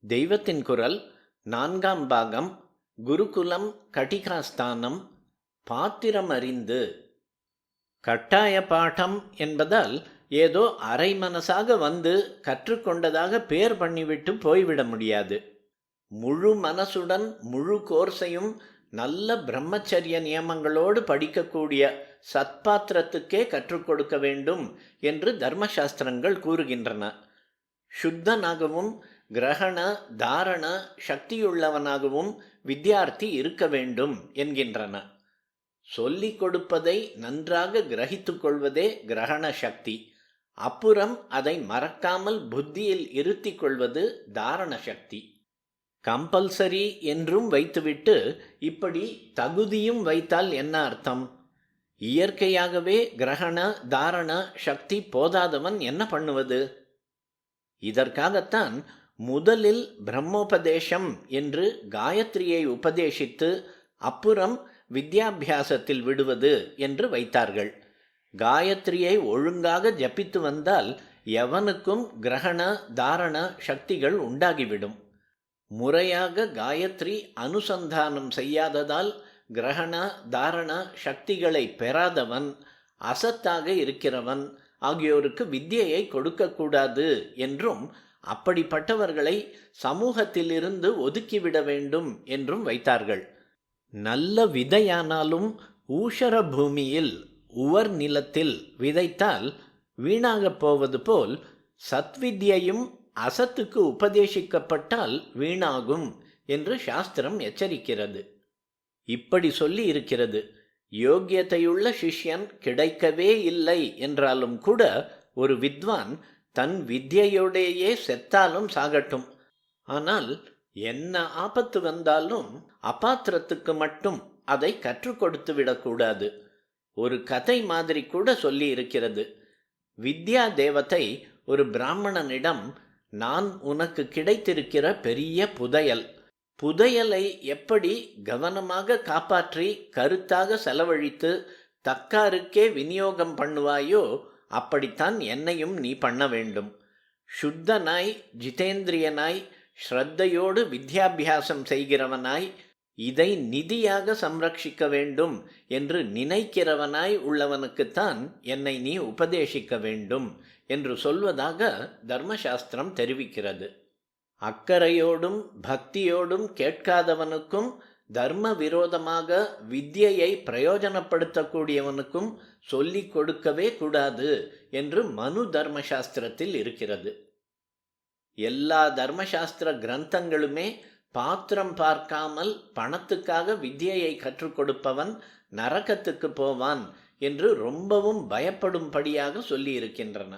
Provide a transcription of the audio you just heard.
தெய்வத்தின் குரல் 4ஆம் பாகம். குருகுலம் கட்டிகாஸ்தானம். பாத்திரம் அறிந்து. கட்டாய பாடம் என்பதால் ஏதோ அரை மனசாக வந்து கற்றுக்கொண்டதாக பேர் பண்ணிவிட்டு போய்விட முடியாது. முழு மனசுடன் முழு கோர்ஸையும் நல்ல பிரம்மச்சரிய நியமங்களோடு படிக்கக்கூடிய சத்பாத்திரத்துக்கே கற்றுக் கொடுக்க வேண்டும் என்று தர்மசாஸ்திரங்கள் கூறுகின்றன. சுத்தனாகவும் கிரகண தாரண சக்தியுள்ளவனாகவும் வித்தியார்த்தி இருக்க வேண்டும் என்கின்றன. சொல்லிக் கொடுப்பதை நன்றாக கிரகித்து கொள்வதே கிரகண சக்தி. அப்புறம் அதை மறக்காமல் புத்தியில் இருத்தி கொள்வது தாரண சக்தி. கம்பல்சரி என்றும் வைத்துவிட்டு இப்படி தகுதியும் வைத்தால் என்ன அர்த்தம்? இயற்கையாகவே கிரகண தாரண சக்தி போதாதவன் என்ன பண்ணுவது? இதற்காகத்தான் முதலில் பிரம்மோபதேசம் என்று காயத்ரியை உபதேசித்து அப்புறம் வித்யாபியாசத்தில் விடுவது என்று வைத்தார்கள். காயத்ரியை ஒழுங்காக ஜபித்து வந்தால் எவனுக்கும் கிரகண தாரண சக்திகள் உண்டாகிவிடும். முறையாக காயத்ரி அனுசந்தானம் செய்யாததால் கிரகண தாரண சக்திகளை பெறாதவன், அசத்தாக இருக்கிறவன் ஆகியோருக்கு வித்தியை கொடுக்கக்கூடாது என்றும் அப்படிப்பட்டவர்களை சமூகத்திலிருந்து ஒதுக்கிவிட வேண்டும் என்றும் வைத்தார்கள். நல்ல விதையானாலும் ஊஷர பூமியில் உவர் நிலத்தில் விதைத்தால் வீணாகப் போவது போல் சத்வித்யையும் அசத்துக்கு உபதேசிக்கப்பட்டால் வீணாகும் என்று சாஸ்திரம் எச்சரிக்கிறது. இப்படி சொல்லி இருக்கிறது. யோக்கியத்தையுள்ள சிஷ்யன் கிடைக்கவே இல்லை என்றாலும் கூட ஒரு வித்வான் தன் வித்யையோடையே செத்தாலும் சாகட்டும். ஆனால் என்ன ஆபத்து வந்தாலும் அபாத்திரத்துக்கு மட்டும் அதை கற்றுக் கொடுத்து விடக்கூடாது. ஒரு கதை மாதிரி கூட சொல்லி இருக்கிறது. வித்யா தேவதை ஒரு பிராமணனிடம், நான் உனக்கு கிடைத்திருக்கிற பெரிய புதையலை எப்படி கவனமாக காப்பாற்றி கருத்தாக செலவழித்து தக்காருக்கே விநியோகம் பண்ணுவாயோ அப்படித்தான் என்னையும் நீ பண்ண வேண்டும். சுத்தனாய் ஜிதேந்திரியனாய் ஸ்ரத்தையோடு வித்யாபியாசம் செய்கிறவனாய் இதை நிதியாக சம்ரட்சிக்க வேண்டும் என்று நினைக்கிறவனாய் உள்ளவனுக்குத்தான் என்னை நீ உபதேசிக்க வேண்டும் என்று சொல்வதாக தர்மசாஸ்திரம் தெரிவிக்கிறது. அக்கறையோடும் பக்தியோடும் கேட்காதவனுக்கும் தர்ம விரோதமாக வித்யையை பிரயோஜனப்படுத்தக்கூடியவனுக்கும் சொல்லிக் கொடுக்கவே கூடாது என்று மனு தர்மசாஸ்திரத்தில் இருக்கிறது. எல்லா தர்மசாஸ்திர கிரந்தங்களுமே பாத்திரம் பார்க்காமல் பணத்துக்காக வித்யையை கற்றுக் கொடுப்பவன் நரகத்துக்கு போவான் என்று ரொம்பவும் பயப்படும்படியாக சொல்லி இருக்கின்றன.